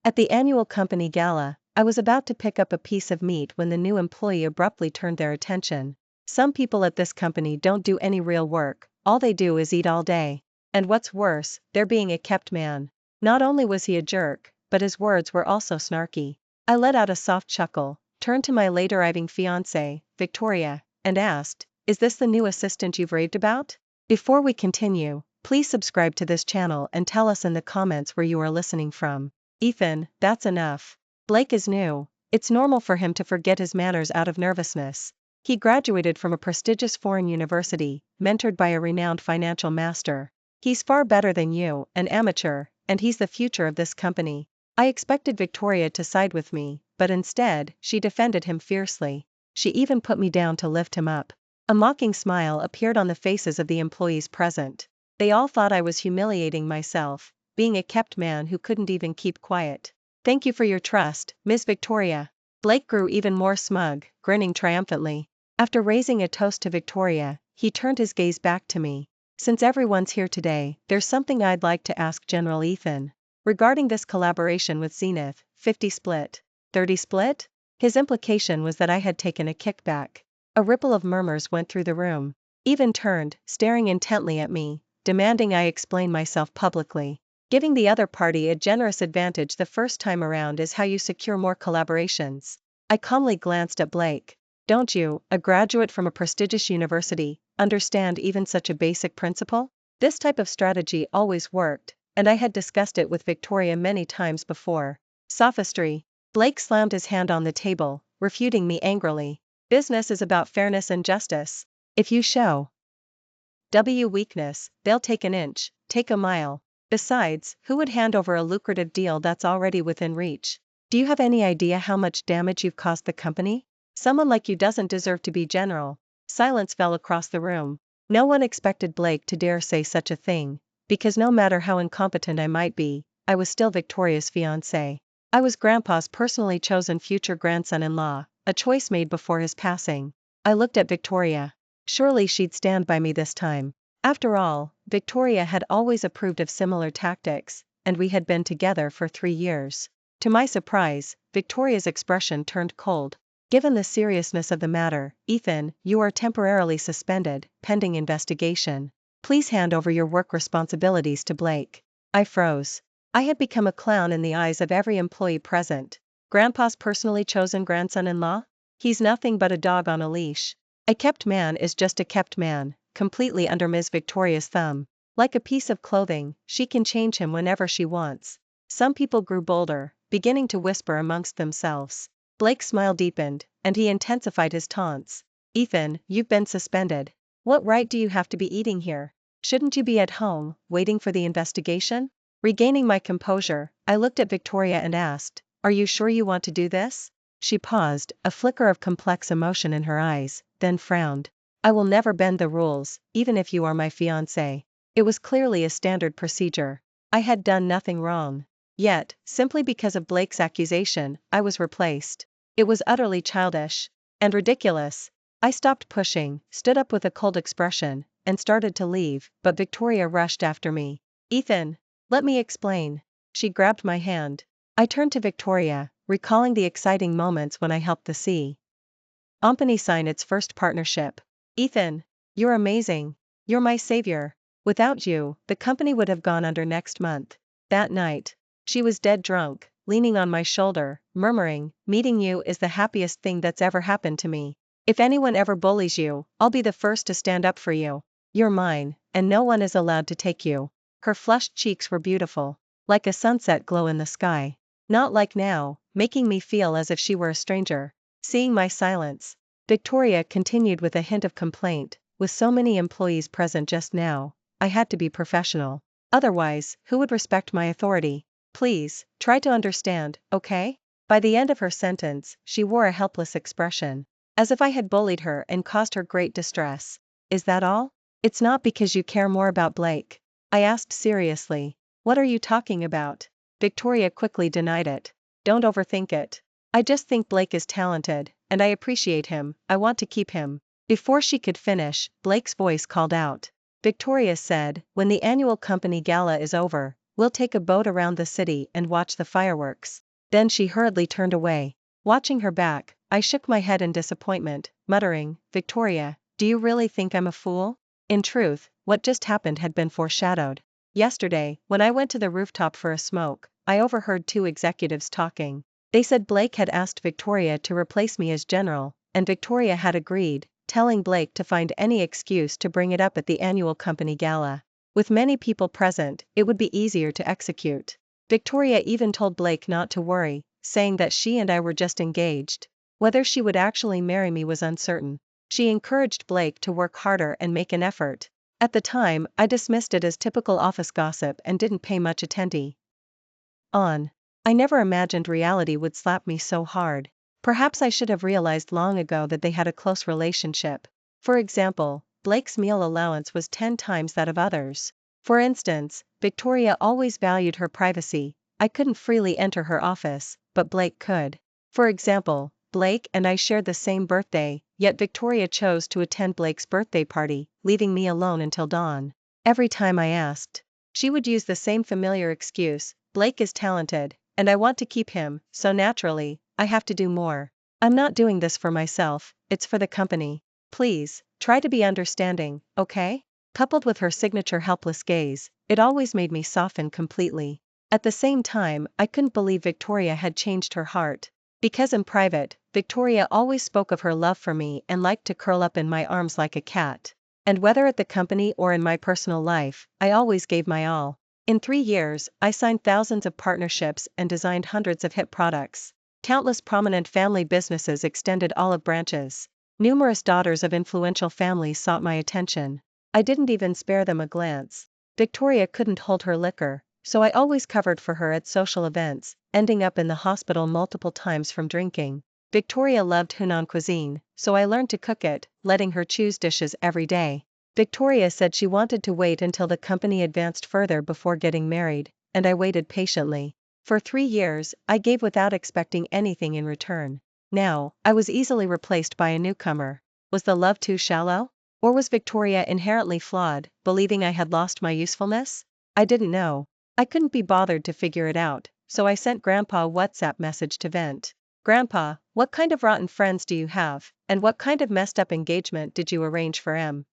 At the annual company gala, I was about to pick up a piece of meat when the new employee abruptly turned their attention. Some people at this company don't do any real work, all they do is eat all day. And what's worse, they're being a kept man. Not only was he a jerk, but his words were also snarky. I let out a soft chuckle, turned to my late-arriving fiancée, Victoria, and asked, "Is this the new assistant you've raved about?" Before we continue, please subscribe to this channel and tell us in the comments where you are listening from. Ethan, that's enough. Blake is new. It's normal for him to forget his manners out of nervousness. He graduated from a prestigious foreign university, mentored by a renowned financial master. He's far better than you, an amateur, and he's the future of this company. I expected Victoria to side with me, but instead, she defended him fiercely. She even put me down to lift him up. A mocking smile appeared on the faces of the employees present. They all thought I was humiliating myself, being a kept man who couldn't even keep quiet. "Thank you for your trust, Miss Victoria." Blake grew even more smug, grinning triumphantly. After raising a toast to Victoria, he turned his gaze back to me. "Since everyone's here today, there's something I'd like to ask General Ethan. Regarding this collaboration with Zenith, 50 split, 30 split?" His implication was that I had taken a kickback. A ripple of murmurs went through the room. Ethan turned, staring intently at me, demanding I explain myself publicly. Giving the other party a generous advantage the first time around is how you secure more collaborations. I calmly glanced at Blake. Don't you, a graduate from a prestigious university, understand even such a basic principle? This type of strategy always worked, and I had discussed it with Victoria many times before. Sophistry. Blake slammed his hand on the table, refuting me angrily. Business is about fairness and justice. If you show weakness, they'll take an inch, take a mile. Besides, who would hand over a lucrative deal that's already within reach? Do you have any idea how much damage you've caused the company? Someone like you doesn't deserve to be general. Silence fell across the room. No one expected Blake to dare say such a thing, because no matter how incompetent I might be, I was still Victoria's fiancé. I was Grandpa's personally chosen future grandson-in-law, a choice made before his passing. I looked at Victoria. Surely she'd stand by me this time. After all, Victoria had always approved of similar tactics, and we had been together for 3 years. To my surprise, Victoria's expression turned cold. "Given the seriousness of the matter, Ethan, you are temporarily suspended, pending investigation. Please hand over your work responsibilities to Blake." I froze. I had become a clown in the eyes of every employee present. Grandpa's personally chosen grandson-in-law? He's nothing but a dog on a leash. A kept man is just a kept man, completely under Ms. Victoria's thumb. Like a piece of clothing, she can change him whenever she wants. Some people grew bolder, beginning to whisper amongst themselves. Blake's smile deepened, and he intensified his taunts. "Ethan, you've been suspended. What right do you have to be eating here? Shouldn't you be at home, waiting for the investigation?" Regaining my composure, I looked at Victoria and asked, "Are you sure you want to do this?" She paused, a flicker of complex emotion in her eyes, then frowned. "I will never bend the rules, even if you are my fiancé." It was clearly a standard procedure. I had done nothing wrong. Yet, simply because of Blake's accusation, I was replaced. It was utterly childish. And ridiculous. I stopped pushing, stood up with a cold expression, and started to leave, but Victoria rushed after me. "Ethan, let me explain." She grabbed my hand. I turned to Victoria, recalling the exciting moments when I helped the company sign its first partnership. "Ethan, you're amazing. You're my savior. Without you, the company would have gone under next month." That night, she was dead drunk, leaning on my shoulder, murmuring, "Meeting you is the happiest thing that's ever happened to me. If anyone ever bullies you, I'll be the first to stand up for you. You're mine, and no one is allowed to take you." Her flushed cheeks were beautiful, like a sunset glow in the sky. Not like now, making me feel as if she were a stranger. Seeing my silence, Victoria continued with a hint of complaint. "With so many employees present just now, I had to be professional. Otherwise, who would respect my authority? Please, try to understand, okay?" By the end of her sentence, she wore a helpless expression, as if I had bullied her and caused her great distress. "Is that all? It's not because you care more about Blake?" I asked seriously. "What are you talking about?" Victoria quickly denied it. "Don't overthink it. I just think Blake is talented, and I appreciate him. I want to keep him." Before she could finish, Blake's voice called out. Victoria said, "When the annual company gala is over, We'll take a boat around the city and watch the fireworks." Then she hurriedly turned away. Watching her back, I shook my head in disappointment, muttering, "Victoria, do you really think I'm a fool?" In truth, what just happened had been foreshadowed. Yesterday, when I went to the rooftop for a smoke, I overheard two executives talking. They said Blake had asked Victoria to replace me as general, and Victoria had agreed, telling Blake to find any excuse to bring it up at the annual company gala. With many people present, it would be easier to execute. Victoria even told Blake not to worry, saying that she and I were just engaged. Whether she would actually marry me was uncertain. She encouraged Blake to work harder and make an effort. At the time, I dismissed it as typical office gossip and didn't pay much attention. I never imagined reality would slap me so hard. Perhaps I should have realized long ago that they had a close relationship. For example, Blake's meal allowance was 10 times that of others. For instance, Victoria always valued her privacy. I couldn't freely enter her office, but Blake could. For example, Blake and I shared the same birthday, yet Victoria chose to attend Blake's birthday party, leaving me alone until dawn. Every time I asked, she would use the same familiar excuse: "Blake is talented, and I want to keep him, so naturally, I have to do more. I'm not doing this for myself, it's for the company. Please, try to be understanding, okay?" Coupled with her signature helpless gaze, it always made me soften completely. At the same time, I couldn't believe Victoria had changed her heart. Because in private, Victoria always spoke of her love for me and liked to curl up in my arms like a cat. And whether at the company or in my personal life, I always gave my all. In 3 years, I signed thousands of partnerships and designed hundreds of hit products. Countless prominent family businesses extended olive branches. Numerous daughters of influential families sought my attention. I didn't even spare them a glance. Victoria couldn't hold her liquor, so I always covered for her at social events, ending up in the hospital multiple times from drinking. Victoria loved Hunan cuisine, so I learned to cook it, letting her choose dishes every day. Victoria said she wanted to wait until the company advanced further before getting married, and I waited patiently. For 3 years, I gave without expecting anything in return. Now, I was easily replaced by a newcomer. Was the love too shallow? Or was Victoria inherently flawed, believing I had lost my usefulness? I didn't know. I couldn't be bothered to figure it out, so I sent Grandpa a WhatsApp message to vent. "Grandpa, what kind of rotten friends do you have, and what kind of messed up engagement did you arrange for M?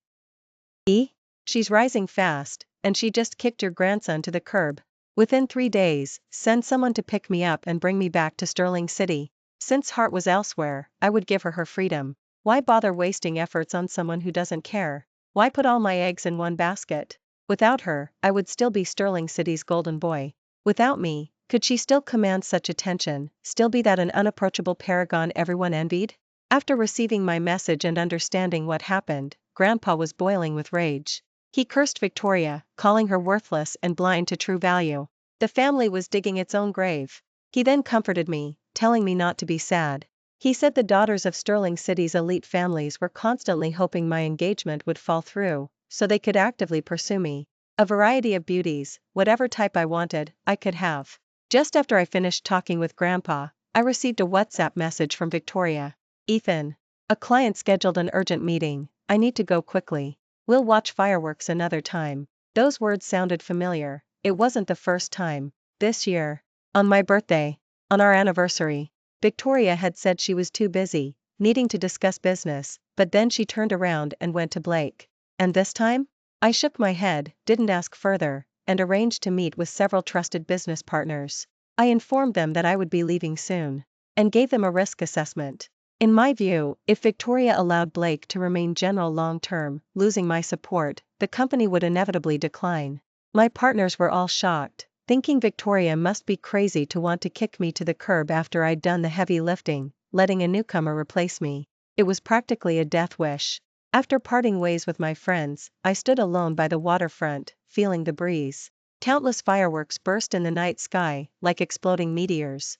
She's rising fast, and she just kicked your grandson to the curb. Within 3 days, send someone to pick me up and bring me back to Sterling City." Since heart was elsewhere, I would give her freedom. Why bother wasting efforts on someone who doesn't care? Why put all my eggs in one basket? Without her, I would still be Sterling City's golden boy. Without me, could she still command such attention, still be that an unapproachable paragon everyone envied? After receiving my message and understanding what happened, Grandpa was boiling with rage. He cursed Victoria, calling her worthless and blind to true value. The family was digging its own grave. He then comforted me, telling me not to be sad. He said the daughters of Sterling City's elite families were constantly hoping my engagement would fall through, so they could actively pursue me. A variety of beauties, whatever type I wanted, I could have. Just after I finished talking with Grandpa, I received a WhatsApp message from Victoria. "Ethan, a client scheduled an urgent meeting. I need to go quickly. We'll watch fireworks another time." Those words sounded familiar. It wasn't the first time. This year, on my birthday, on our anniversary, Victoria had said she was too busy, needing to discuss business, but then she turned around and went to Blake. And this time? I shook my head, didn't ask further, and arranged to meet with several trusted business partners. I informed them that I would be leaving soon, and gave them a risk assessment. In my view, if Victoria allowed Blake to remain general long-term, losing my support, the company would inevitably decline. My partners were all shocked, thinking Victoria must be crazy to want to kick me to the curb after I'd done the heavy lifting, letting a newcomer replace me. It was practically a death wish. After parting ways with my friends, I stood alone by the waterfront, feeling the breeze. Countless fireworks burst in the night sky, like exploding meteors.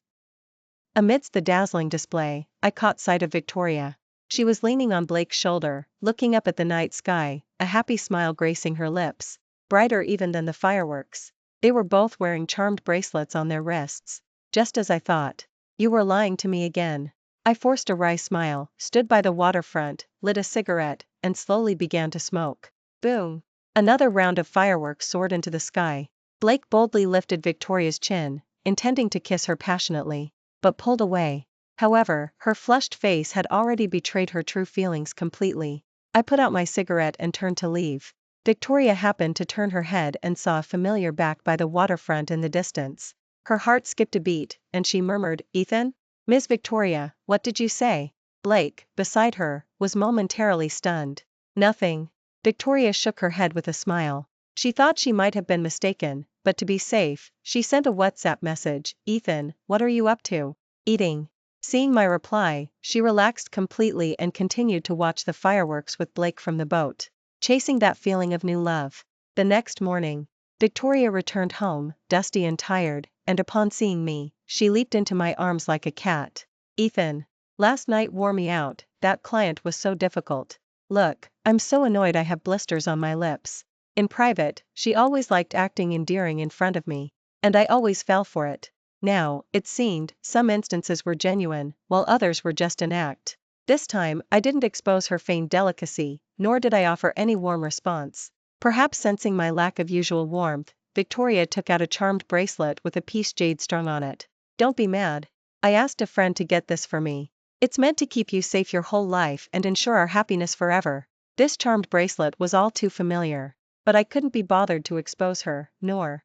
Amidst the dazzling display, I caught sight of Victoria. She was leaning on Blake's shoulder, looking up at the night sky, a happy smile gracing her lips, brighter even than the fireworks. They were both wearing charmed bracelets on their wrists. Just as I thought. "You were lying to me again." I forced a wry smile, stood by the waterfront, lit a cigarette, and slowly began to smoke. Boom! Another round of fireworks soared into the sky. Blake boldly lifted Victoria's chin, intending to kiss her passionately, but pulled away. However, her flushed face had already betrayed her true feelings completely. I put out my cigarette and turned to leave. Victoria happened to turn her head and saw a familiar back by the waterfront in the distance. Her heart skipped a beat, and she murmured, "Ethan?" "Miss Victoria, what did you say?" Blake, beside her, was momentarily stunned. "Nothing." Victoria shook her head with a smile. She thought she might have been mistaken, but to be safe, she sent a WhatsApp message, "Ethan, what are you up to?" "Eating." Seeing my reply, she relaxed completely and continued to watch the fireworks with Blake from the boat, chasing that feeling of new love. The next morning, Victoria returned home, dusty and tired, and upon seeing me, she leaped into my arms like a cat. "Ethan, last night wore me out, that client was so difficult. Look, I'm so annoyed I have blisters on my lips." In private, she always liked acting endearing in front of me, and I always fell for it. Now, it seemed, some instances were genuine, while others were just an act. This time, I didn't expose her feigned delicacy, nor did I offer any warm response. Perhaps sensing my lack of usual warmth, Victoria took out a charmed bracelet with a piece jade strung on it. "Don't be mad. I asked a friend to get this for me. It's meant to keep you safe your whole life and ensure our happiness forever." This charmed bracelet was all too familiar, but I couldn't be bothered to expose her, nor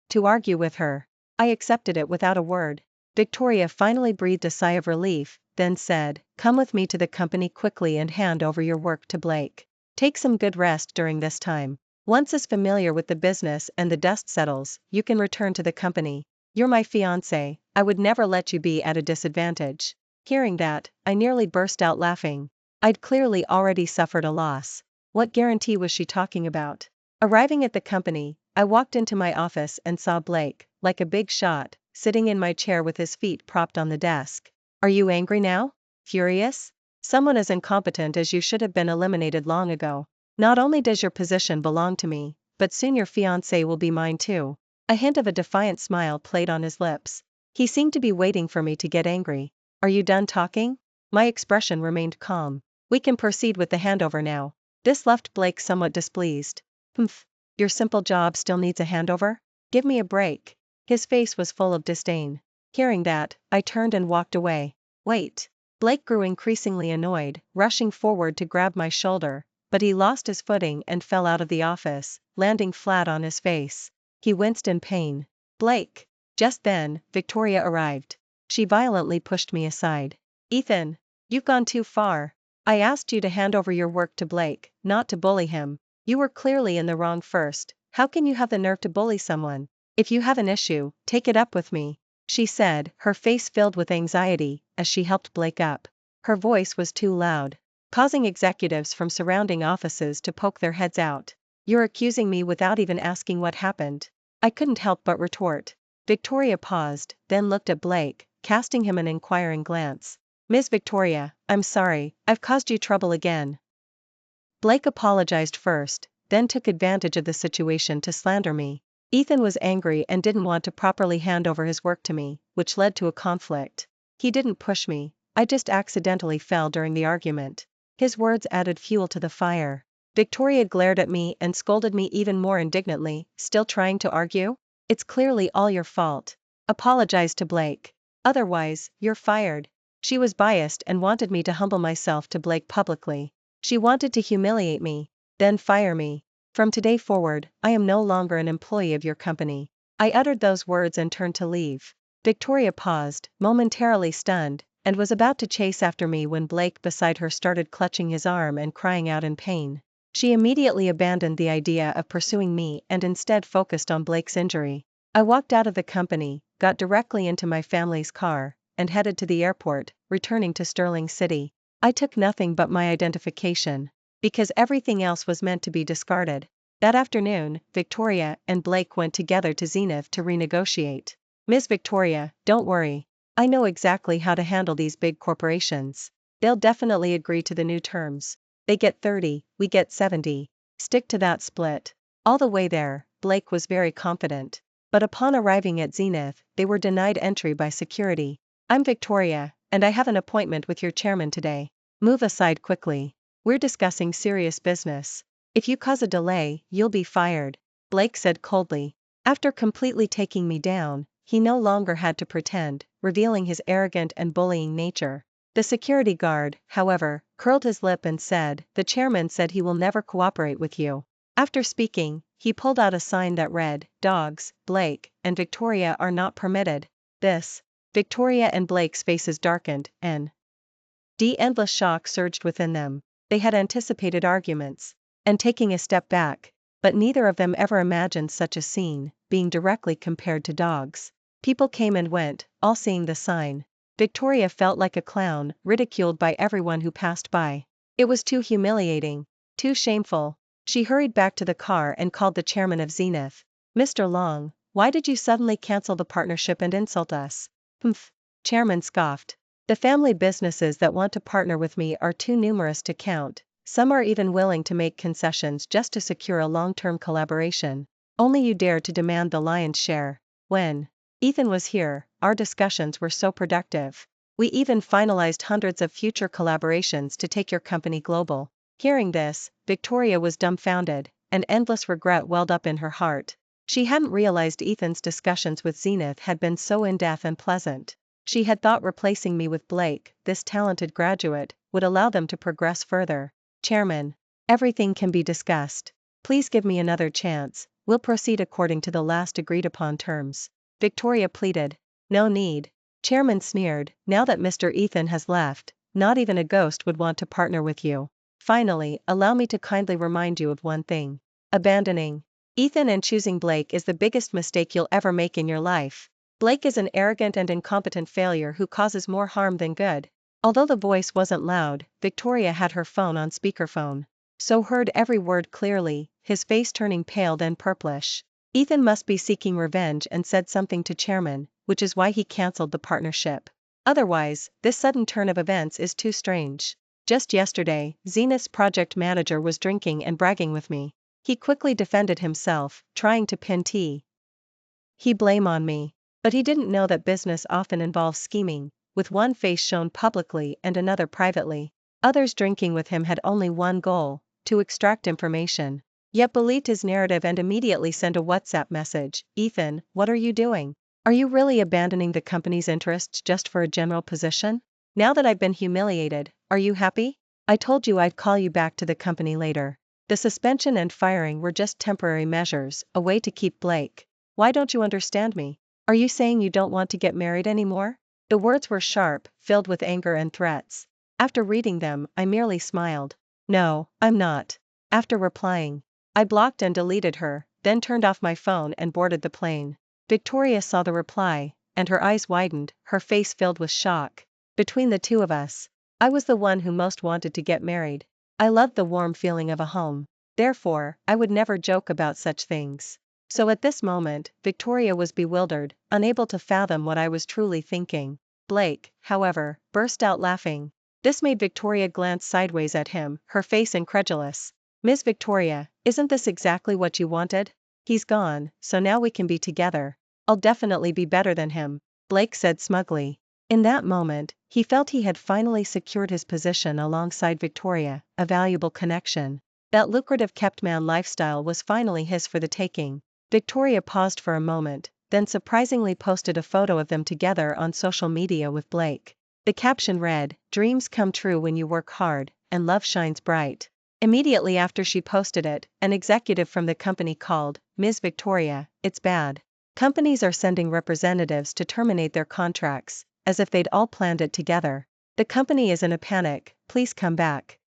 to argue with her. I accepted it without a word. Victoria finally breathed a sigh of relief, then said, "Come with me to the company quickly and hand over your work to Blake. Take some good rest during this time. Once is familiar with the business and the dust settles, you can return to the company. You're my fiancé, I would never let you be at a disadvantage." Hearing that, I nearly burst out laughing. I'd clearly already suffered a loss. What guarantee was she talking about? Arriving at the company, I walked into my office and saw Blake, like a big shot, sitting in my chair with his feet propped on the desk. "Are you angry now? Furious? Someone as incompetent as you should have been eliminated long ago. Not only does your position belong to me, but soon your fiancé will be mine too." A hint of a defiant smile played on his lips. He seemed to be waiting for me to get angry. "Are you done talking?" My expression remained calm. "We can proceed with the handover now." This left Blake somewhat displeased. "Humph. Your simple job still needs a handover? Give me a break." His face was full of disdain. Hearing that, I turned and walked away. "Wait." Blake grew increasingly annoyed, rushing forward to grab my shoulder, but he lost his footing and fell out of the office, landing flat on his face. He winced in pain. "Blake." Just then, Victoria arrived. She violently pushed me aside. "Ethan, you've gone too far. I asked you to hand over your work to Blake, not to bully him. You were clearly in the wrong first. How can you have the nerve to bully someone? If you have an issue, take it up with me," she said, her face filled with anxiety, as she helped Blake up. Her voice was too loud, causing executives from surrounding offices to poke their heads out. "You're accusing me without even asking what happened." I couldn't help but retort. Victoria paused, then looked at Blake, casting him an inquiring glance. "Miss Victoria, I'm sorry, I've caused you trouble again." Blake apologized first, then took advantage of the situation to slander me. Ethan was angry and didn't want to properly hand over his work to me, which led to a conflict. "He didn't push me, I just accidentally fell during the argument." His words added fuel to the fire. Victoria glared at me and scolded me even more indignantly. "Still trying to argue? It's clearly all your fault. Apologize to Blake. Otherwise, you're fired." She was biased and wanted me to humble myself to Blake publicly. She wanted to humiliate me, then fire me. "From today forward, I am no longer an employee of your company." I uttered those words and turned to leave. Victoria paused, momentarily stunned, and was about to chase after me when Blake beside her started clutching his arm and crying out in pain. She immediately abandoned the idea of pursuing me and instead focused on Blake's injury. I walked out of the company, got directly into my family's car, and headed to the airport, returning to Sterling City. I took nothing but my identification, because everything else was meant to be discarded. That afternoon, Victoria and Blake went together to Zenith to renegotiate. "Miss Victoria, don't worry. I know exactly how to handle these big corporations. They'll definitely agree to the new terms. They get 30, we get 70. Stick to that split." All the way there, Blake was very confident. But upon arriving at Zenith, they were denied entry by security. "I'm Victoria, and I have an appointment with your chairman today. Move aside quickly. We're discussing serious business. If you cause a delay, you'll be fired," Blake said coldly. After completely taking me down, he no longer had to pretend, revealing his arrogant and bullying nature. The security guard, however, curled his lip and said, "The chairman said he will never cooperate with you." After speaking, he pulled out a sign that read, "Dogs, Blake, and Victoria are not permitted." This. Victoria and Blake's faces darkened, and endless shock surged within them. They had anticipated arguments, and taking a step back, but neither of them ever imagined such a scene, being directly compared to dogs. People came and went, all seeing the sign. Victoria felt like a clown, ridiculed by everyone who passed by. It was too humiliating, too shameful. She hurried back to the car and called the chairman of Zenith. "Mr. Long, why did you suddenly cancel the partnership and insult us?" "Humph," chairman scoffed. "The family businesses that want to partner with me are too numerous to count. Some are even willing to make concessions just to secure a long-term collaboration. Only you dare to demand the lion's share." When Ethan was here, our discussions were so productive. We even finalized hundreds of future collaborations to take your company global. Hearing this, Victoria was dumbfounded, and endless regret welled up in her heart. She hadn't realized Ethan's discussions with Zenith had been so in-depth and pleasant. She had thought replacing me with Blake, this talented graduate, would allow them to progress further. "Chairman, everything can be discussed. Please give me another chance. We'll proceed according to the last agreed upon terms." Victoria pleaded. "No need." Chairman sneered, "Now that Mr. Ethan has left, not even a ghost would want to partner with you. Finally, allow me to kindly remind you of one thing. Abandoning Ethan and choosing Blake is the biggest mistake you'll ever make in your life. Blake is an arrogant and incompetent failure who causes more harm than good." Although the voice wasn't loud, Victoria had her phone on speakerphone, so heard every word clearly, his face turning pale then purplish. "Ethan must be seeking revenge and said something to chairman, which is why he cancelled the partnership. Otherwise, this sudden turn of events is too strange. Just yesterday, Zenith's project manager was drinking and bragging with me. He quickly defended himself, trying to pin he blame on me. But he didn't know that business often involves scheming, with one face shown publicly and another privately. Others drinking with him had only one goal, to extract information. Yet believed his narrative and immediately sent a WhatsApp message, "Ethan, what are you doing? Are you really abandoning the company's interests just for a general position? Now that I've been humiliated, are you happy? I told you I'd call you back to the company later." The suspension and firing were just temporary measures, a way to keep Blake. "Why don't you understand me? Are you saying you don't want to get married anymore?" The words were sharp, filled with anger and threats. After reading them, I merely smiled. "No, I'm not." After replying, I blocked and deleted her, then turned off my phone and boarded the plane. Victoria saw the reply, and her eyes widened, her face filled with shock. Between the two of us, I was the one who most wanted to get married. I loved the warm feeling of a home. Therefore, I would never joke about such things. So at this moment, Victoria was bewildered, unable to fathom what I was truly thinking. Blake, however, burst out laughing. This made Victoria glance sideways at him, her face incredulous. "Miss Victoria, isn't this exactly what you wanted? He's gone, so now we can be together. I'll definitely be better than him," Blake said smugly. In that moment, he felt he had finally secured his position alongside Victoria, a valuable connection. That lucrative kept-man lifestyle was finally his for the taking. Victoria paused for a moment, then surprisingly posted a photo of them together on social media with Blake. The caption read, "Dreams come true when you work hard, and love shines bright." Immediately after she posted it, an executive from the company called, "Ms. Victoria, it's bad. Companies are sending representatives to terminate their contracts, as if they'd all planned it together. The company is in a panic, please come back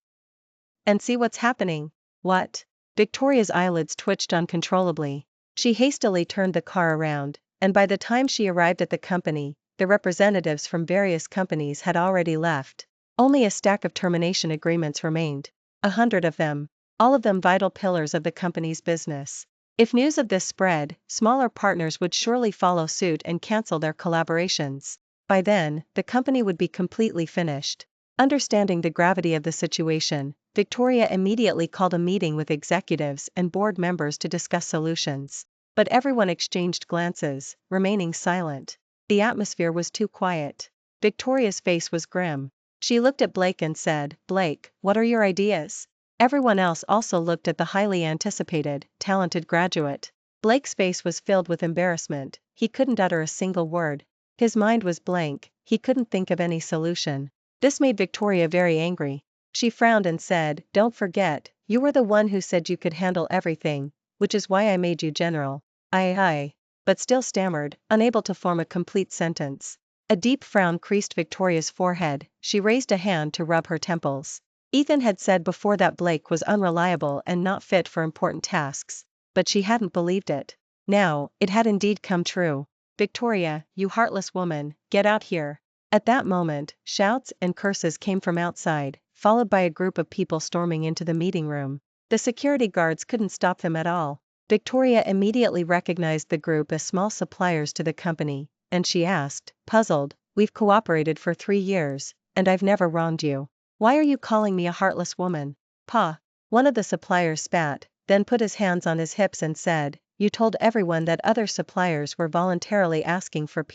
and see what's happening." "What?" Victoria's eyelids twitched uncontrollably. She hastily turned the car around, and by the time she arrived at the company, the representatives from various companies had already left. Only a stack of termination agreements remained. 100 of them. All of them vital pillars of the company's business. If news of this spread, smaller partners would surely follow suit and cancel their collaborations. By then, the company would be completely finished. Understanding the gravity of the situation, Victoria immediately called a meeting with executives and board members to discuss solutions. But everyone exchanged glances, remaining silent. The atmosphere was too quiet. Victoria's face was grim. She looked at Blake and said, "Blake, what are your ideas?" Everyone else also looked at the highly anticipated, talented graduate. Blake's face was filled with embarrassment, he couldn't utter a single word. His mind was blank, he couldn't think of any solution. This made Victoria very angry. She frowned and said, "Don't forget, you were the one who said you could handle everything, which is why I made you general." I, but still stammered, unable to form a complete sentence. A deep frown creased Victoria's forehead, she raised a hand to rub her temples. Ethan had said before that Blake was unreliable and not fit for important tasks, but she hadn't believed it. Now, it had indeed come true. "Victoria, you heartless woman, get out here." At that moment, shouts and curses came from outside, followed by a group of people storming into the meeting room. The security guards couldn't stop them at all. Victoria immediately recognized the group as small suppliers to the company, and she asked, puzzled, "We've cooperated for 3 years, and I've never wronged you. Why are you calling me a heartless woman?" "Pa." One of the suppliers spat, then put his hands on his hips and said, "You told everyone that other suppliers were voluntarily asking for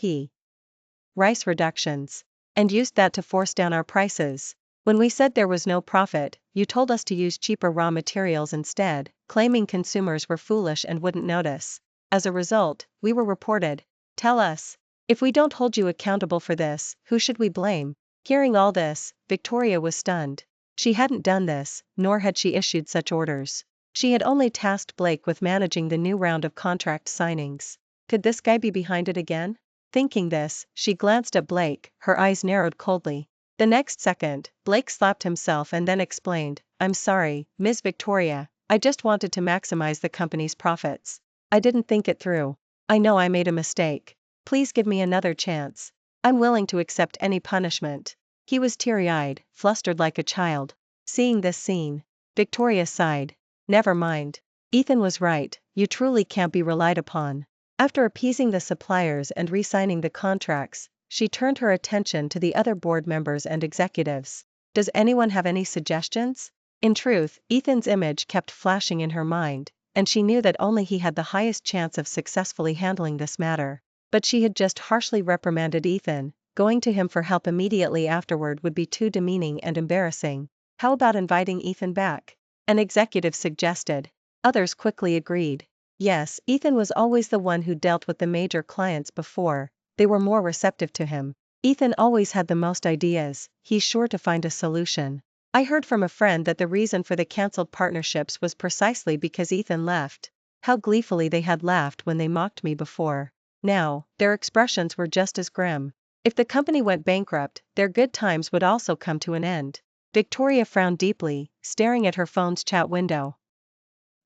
rice reductions, and used that to force down our prices. When we said there was no profit, you told us to use cheaper raw materials instead, claiming consumers were foolish and wouldn't notice. As a result, we were reported. Tell us. If we don't hold you accountable for this, who should we blame?" Hearing all this, Victoria was stunned. She hadn't done this, nor had she issued such orders. She had only tasked Blake with managing the new round of contract signings. Could this guy be behind it again? Thinking this, she glanced at Blake, her eyes narrowed coldly. The next second, Blake slapped himself and then explained, "I'm sorry, Ms. Victoria, I just wanted to maximize the company's profits. I didn't think it through. I know I made a mistake. Please give me another chance. I'm willing to accept any punishment." He was teary-eyed, flustered like a child. Seeing this scene, Victoria sighed. Never mind. Ethan was right, you truly can't be relied upon. After appeasing the suppliers and re-signing the contracts, she turned her attention to the other board members and executives. Does anyone have any suggestions? In truth, Ethan's image kept flashing in her mind, and she knew that only he had the highest chance of successfully handling this matter. But she had just harshly reprimanded Ethan, going to him for help immediately afterward would be too demeaning and embarrassing. How about inviting Ethan back? An executive suggested. Others quickly agreed. Yes, Ethan was always the one who dealt with the major clients before, they were more receptive to him. Ethan always had the most ideas, he's sure to find a solution. I heard from a friend that the reason for the cancelled partnerships was precisely because Ethan left. How gleefully they had laughed when they mocked me before. Now, their expressions were just as grim. If the company went bankrupt, their good times would also come to an end. Victoria frowned deeply, staring at her phone's chat window.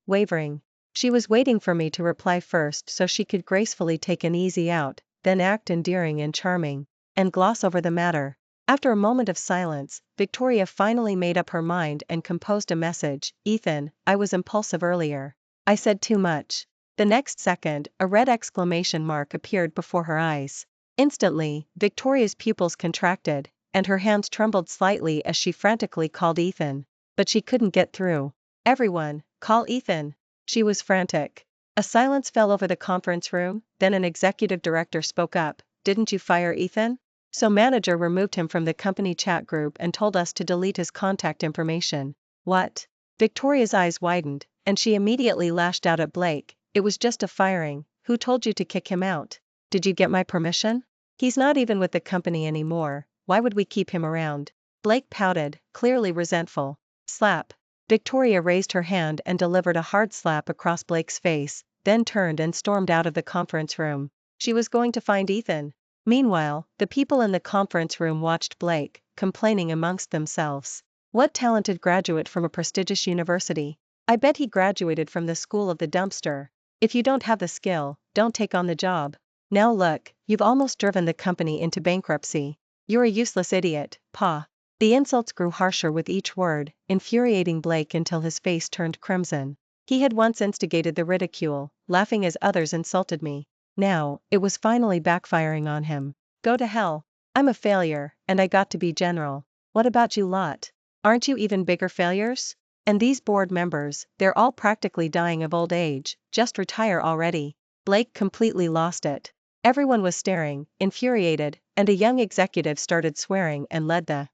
Wavering. She was waiting for me to reply first so she could gracefully take an easy out, then act endearing and charming, and gloss over the matter. After a moment of silence, Victoria finally made up her mind and composed a message. "Ethan, I was impulsive earlier. I said too much." The next second, a red exclamation mark appeared before her eyes. Instantly, Victoria's pupils contracted, and her hands trembled slightly as she frantically called Ethan. But she couldn't get through. "Everyone, call Ethan." She was frantic. A silence fell over the conference room, then an executive director spoke up. "Didn't you fire Ethan?" "So manager removed him from the company chat group and told us to delete his contact information." "What?" Victoria's eyes widened, and she immediately lashed out at Blake. "It was just a firing, who told you to kick him out? Did you get my permission? He's not even with the company anymore, why would we keep him around?" Blake pouted, clearly resentful. Slap. Victoria raised her hand and delivered a hard slap across Blake's face, then turned and stormed out of the conference room. She was going to find Ethan. Meanwhile, the people in the conference room watched Blake, complaining amongst themselves. What talented graduate from a prestigious university. I bet he graduated from the school of the dumpster. If you don't have the skill, don't take on the job. Now look, you've almost driven the company into bankruptcy. You're a useless idiot, Pa. The insults grew harsher with each word, infuriating Blake until his face turned crimson. He had once instigated the ridicule, laughing as others insulted me. Now, it was finally backfiring on him. Go to hell. I'm a failure, and I got to be general. What about you lot? Aren't you even bigger failures? And these board members, they're all practically dying of old age, just retire already. Blake completely lost it. Everyone was staring, infuriated, and a young executive started swearing and led the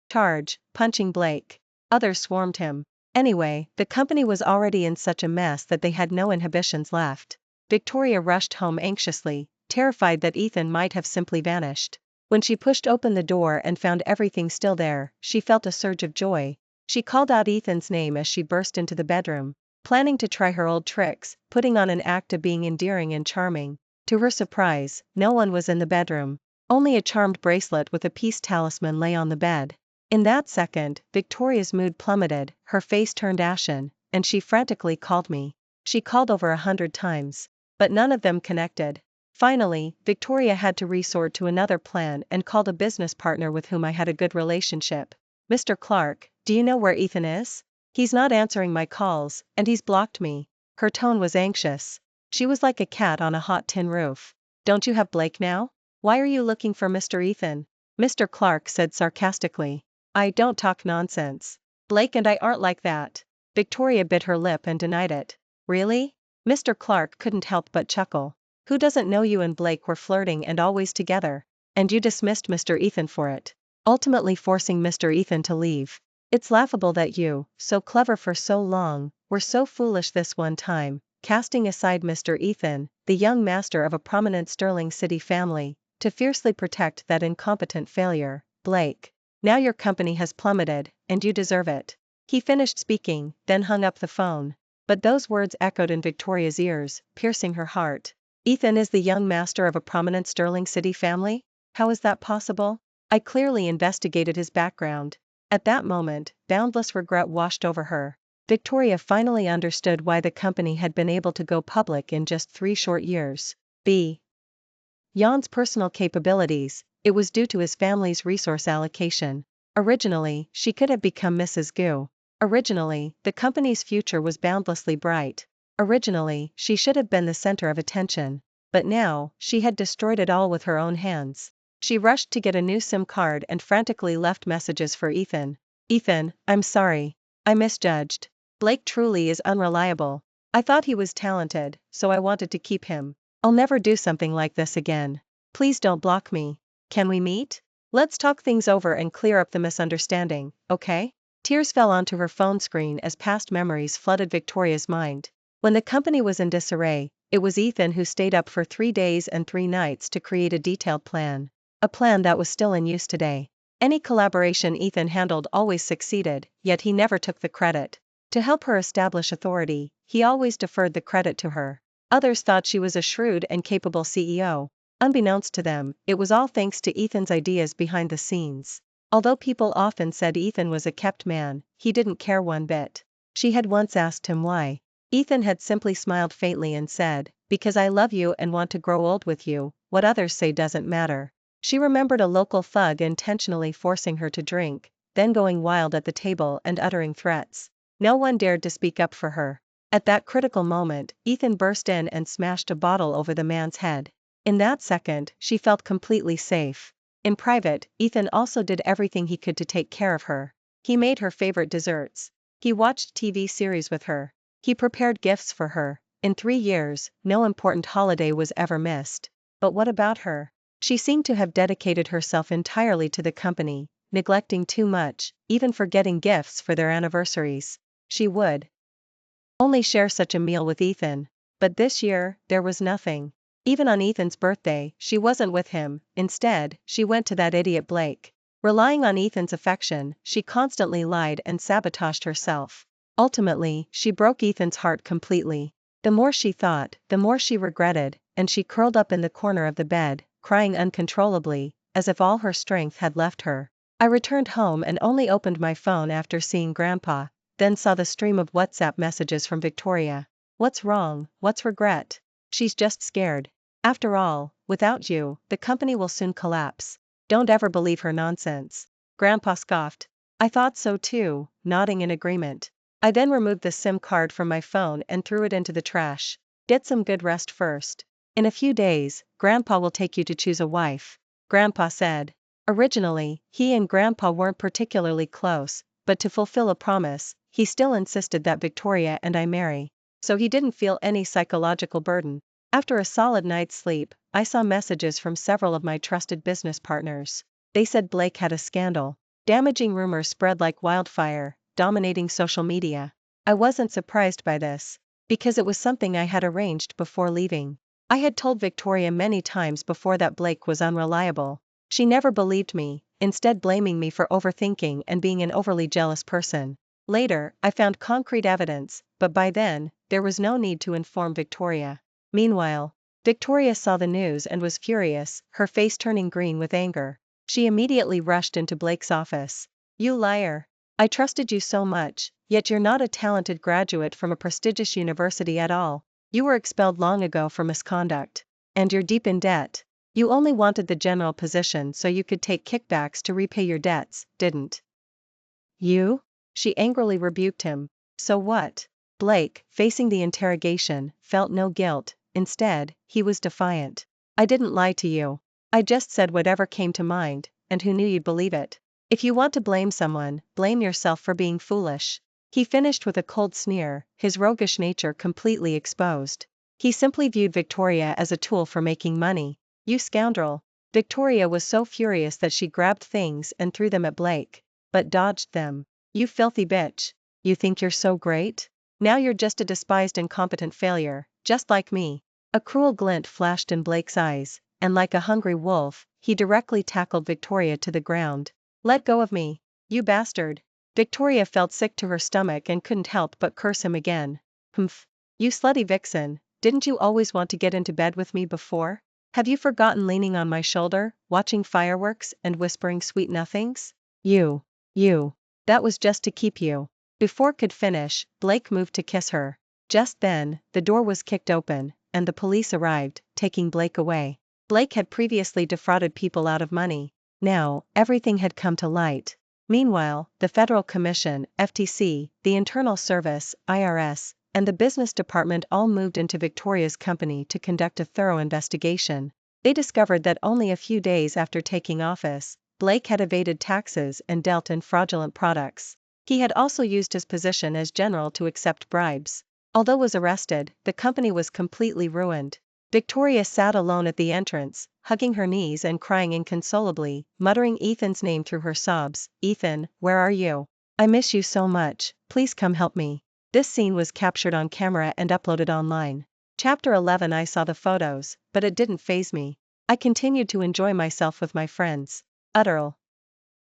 charge, punching Blake. Others swarmed him. Anyway, the company was already in such a mess that they had no inhibitions left. Victoria rushed home anxiously, terrified that Ethan might have simply vanished. When she pushed open the door and found everything still there, she felt a surge of joy. She called out Ethan's name as she burst into the bedroom, planning to try her old tricks, putting on an act of being endearing and charming. To her surprise, no one was in the bedroom. Only a charmed bracelet with a peace talisman lay on the bed. In that second, Victoria's mood plummeted, her face turned ashen, and she frantically called me. She called over 100 times, but none of them connected. Finally, Victoria had to resort to another plan and called a business partner with whom I had a good relationship. "Mr. Clark, do you know where Ethan is? He's not answering my calls, and he's blocked me." Her tone was anxious. She was like a cat on a hot tin roof. "Don't you have Blake now? Why are you looking for Mr. Ethan?" Mr. Clark said sarcastically. "I don't talk nonsense. Blake and I aren't like that." Victoria bit her lip and denied it. "Really?" Mr. Clark couldn't help but chuckle. "Who doesn't know you and Blake were flirting and always together? And you dismissed Mr. Ethan for it, ultimately forcing Mr. Ethan to leave. It's laughable that you, so clever for so long, were so foolish this one time, casting aside Mr. Ethan, the young master of a prominent Sterling City family, to fiercely protect that incompetent failure, Blake. Now your company has plummeted, and you deserve it." He finished speaking, then hung up the phone. But those words echoed in Victoria's ears, piercing her heart. "Ethan is the young master of a prominent Sterling City family? How is that possible? I clearly investigated his background." At that moment, boundless regret washed over her. Victoria finally understood why the company had been able to go public in just 3 short years. Beyond's personal capabilities, it was due to his family's resource allocation. Originally, she could have become Mrs. Gu. Originally, the company's future was boundlessly bright. Originally, she should have been the center of attention. But now, she had destroyed it all with her own hands. She rushed to get a new SIM card and frantically left messages for Ethan. "Ethan, I'm sorry. I misjudged. Blake truly is unreliable. I thought he was talented, so I wanted to keep him. I'll never do something like this again. Please don't block me. Can we meet? Let's talk things over and clear up the misunderstanding, okay?" Tears fell onto her phone screen as past memories flooded Victoria's mind. When the company was in disarray, it was Ethan who stayed up for 3 days and 3 nights to create a detailed plan. A plan that was still in use today. Any collaboration Ethan handled always succeeded, yet he never took the credit. To help her establish authority, he always deferred the credit to her. Others thought she was a shrewd and capable CEO. Unbeknownst to them, it was all thanks to Ethan's ideas behind the scenes. Although people often said Ethan was a kept man, he didn't care one bit. She had once asked him why. Ethan had simply smiled faintly and said, "Because I love you and want to grow old with you, what others say doesn't matter." She remembered a local thug intentionally forcing her to drink, then going wild at the table and uttering threats. No one dared to speak up for her. At that critical moment, Ethan burst in and smashed a bottle over the man's head. In that second, she felt completely safe. In private, Ethan also did everything he could to take care of her. He made her favorite desserts. He watched TV series with her. He prepared gifts for her. In 3 years, no important holiday was ever missed. But what about her? She seemed to have dedicated herself entirely to the company, neglecting too much, even forgetting gifts for their anniversaries. She would only share such a meal with Ethan. But this year, there was nothing. Even on Ethan's birthday, she wasn't with him. Instead, she went to that idiot Blake. Relying on Ethan's affection, she constantly lied and sabotaged herself. Ultimately, she broke Ethan's heart completely. The more she thought, the more she regretted, and she curled up in the corner of the bed, crying uncontrollably, as if all her strength had left her. I returned home and only opened my phone after seeing Grandpa, then saw the stream of WhatsApp messages from Victoria. "What's wrong? What's regret? She's just scared. After all, without you, the company will soon collapse. Don't ever believe her nonsense." Grandpa scoffed. I thought so too, nodding in agreement. I then removed the SIM card from my phone and threw it into the trash. "Get some good rest first. In a few days, Grandpa will take you to choose a wife," Grandpa said. Originally, he and Grandpa weren't particularly close, but to fulfill a promise, he still insisted that Victoria and I marry. So he didn't feel any psychological burden. After a solid night's sleep, I saw messages from several of my trusted business partners. They said Blake had a scandal. Damaging rumors spread like wildfire, dominating social media. I wasn't surprised by this, because it was something I had arranged before leaving. I had told Victoria many times before that Blake was unreliable. She never believed me, instead blaming me for overthinking and being an overly jealous person. Later, I found concrete evidence, but by then, there was no need to inform Victoria. Meanwhile, Victoria saw the news and was furious, her face turning green with anger. She immediately rushed into Blake's office. "You liar. I trusted you so much, yet you're not a talented graduate from a prestigious university at all. You were expelled long ago for misconduct. And you're deep in debt. You only wanted the general position so you could take kickbacks to repay your debts, didn't you?" She angrily rebuked him. "So what?" Blake, facing the interrogation, felt no guilt. Instead, he was defiant. "I didn't lie to you. I just said whatever came to mind, and who knew you'd believe it? If you want to blame someone, blame yourself for being foolish." He finished with a cold sneer, his roguish nature completely exposed. He simply viewed Victoria as a tool for making money. "You scoundrel." Victoria was so furious that she grabbed things and threw them at Blake, but dodged them. "You filthy bitch. You think you're so great? Now you're just a despised incompetent failure, just like me." A cruel glint flashed in Blake's eyes, and like a hungry wolf, he directly tackled Victoria to the ground. "Let go of me, you bastard." Victoria felt sick to her stomach and couldn't help but curse him again. "Humph. You slutty vixen, didn't you always want to get into bed with me before? Have you forgotten leaning on my shoulder, watching fireworks and whispering sweet nothings? You. That was just to keep you." Before could finish, Blake moved to kiss her. Just then, the door was kicked open, and the police arrived, taking Blake away. Blake had previously defrauded people out of money. Now, everything had come to light. Meanwhile, the Federal Commission, FTC, the Internal Service, IRS, and the Business Department all moved into Victoria's company to conduct a thorough investigation. They discovered that only a few days after taking office, Blake had evaded taxes and dealt in fraudulent products. He had also used his position as general to accept bribes. Although was arrested, the company was completely ruined. Victoria sat alone at the entrance, hugging her knees and crying inconsolably, muttering Ethan's name through her sobs. "Ethan, where are you? I miss you so much, please come help me." This scene was captured on camera and uploaded online. Chapter 11. I saw the photos, but it didn't faze me. I continued to enjoy myself with my friends. Utterly.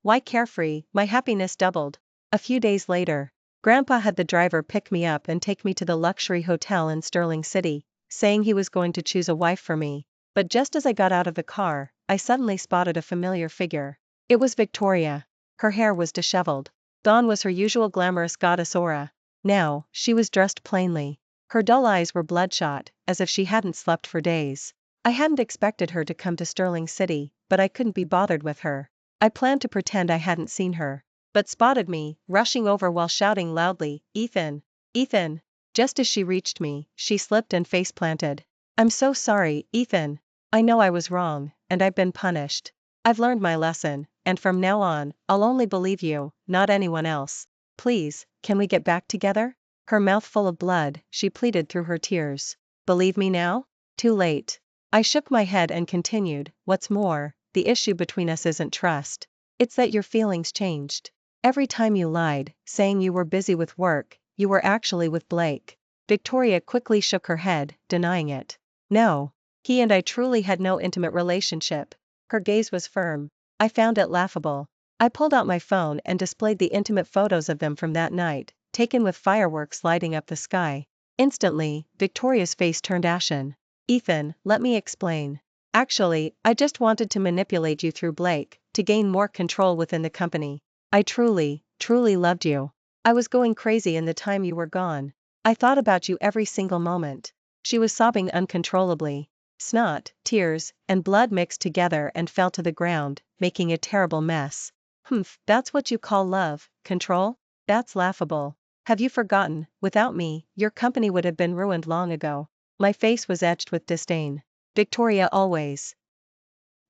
Why carefree, my happiness doubled. A few days later, Grandpa had the driver pick me up and take me to the luxury hotel in Sterling City, saying he was going to choose a wife for me. But just as I got out of the car, I suddenly spotted a familiar figure. It was Victoria. Her hair was disheveled. Gone was her usual glamorous goddess aura. Now, she was dressed plainly. Her dull eyes were bloodshot, as if she hadn't slept for days. I hadn't expected her to come to Sterling City, but I couldn't be bothered with her. I planned to pretend I hadn't seen her, but spotted me, rushing over while shouting loudly, "Ethan! Ethan!" Just as she reached me, she slipped and face planted. "I'm so sorry, Ethan. I know I was wrong, and I've been punished. I've learned my lesson, and from now on, I'll only believe you, not anyone else. Please, can we get back together?" Her mouth full of blood, she pleaded through her tears. "Believe me now?" Too late. I shook my head and continued, "What's more, the issue between us isn't trust. It's that your feelings changed. Every time you lied, saying you were busy with work, you were actually with Blake." Victoria quickly shook her head, denying it. "No. He and I truly had no intimate relationship." Her gaze was firm. I found it laughable. I pulled out my phone and displayed the intimate photos of them from that night, taken with fireworks lighting up the sky. Instantly, Victoria's face turned ashen. "Ethan, let me explain. Actually, I just wanted to manipulate you through Blake, to gain more control within the company. I truly loved you. I was going crazy in the time you were gone. I thought about you every single moment." She was sobbing uncontrollably. Snot, tears, and blood mixed together and fell to the ground, making a terrible mess. "Humph, that's what you call love, control? That's laughable. Have you forgotten, without me, your company would have been ruined long ago." My face was etched with disdain. Victoria always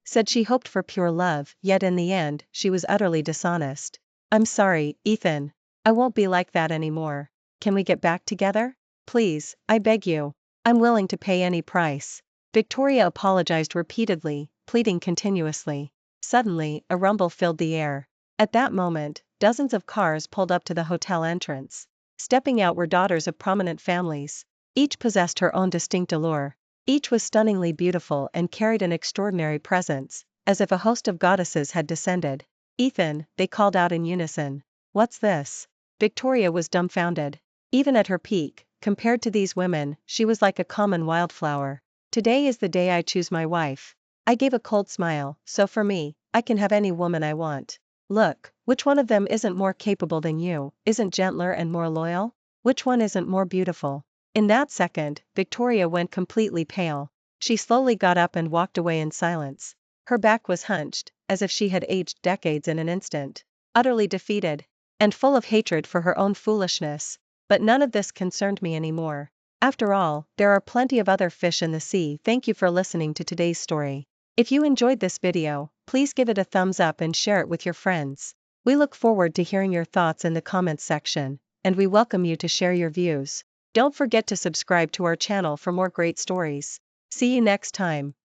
said she hoped for pure love, yet in the end, she was utterly dishonest. "I'm sorry, Ethan. I won't be like that anymore. Can we get back together? Please, I beg you. I'm willing to pay any price." Victoria apologized repeatedly, pleading continuously. Suddenly, a rumble filled the air. At that moment, dozens of cars pulled up to the hotel entrance. Stepping out were daughters of prominent families. Each possessed her own distinct allure. Each was stunningly beautiful and carried an extraordinary presence, as if a host of goddesses had descended. "Ethan," they called out in unison. "What's this?" Victoria was dumbfounded. Even at her peak, compared to these women, she was like a common wildflower. "Today is the day I choose my wife." I gave a cold smile. "So for me, I can have any woman I want. Look, which one of them isn't more capable than you, isn't gentler and more loyal? Which one isn't more beautiful?" In that second, Victoria went completely pale. She slowly got up and walked away in silence. Her back was hunched, as if she had aged decades in an instant. Utterly defeated, and full of hatred for her own foolishness. But none of this concerned me anymore. After all, there are plenty of other fish in the sea. Thank you for listening to today's story. If you enjoyed this video, please give it a thumbs up and share it with your friends. We look forward to hearing your thoughts in the comments section, and we welcome you to share your views. Don't forget to subscribe to our channel for more great stories. See you next time.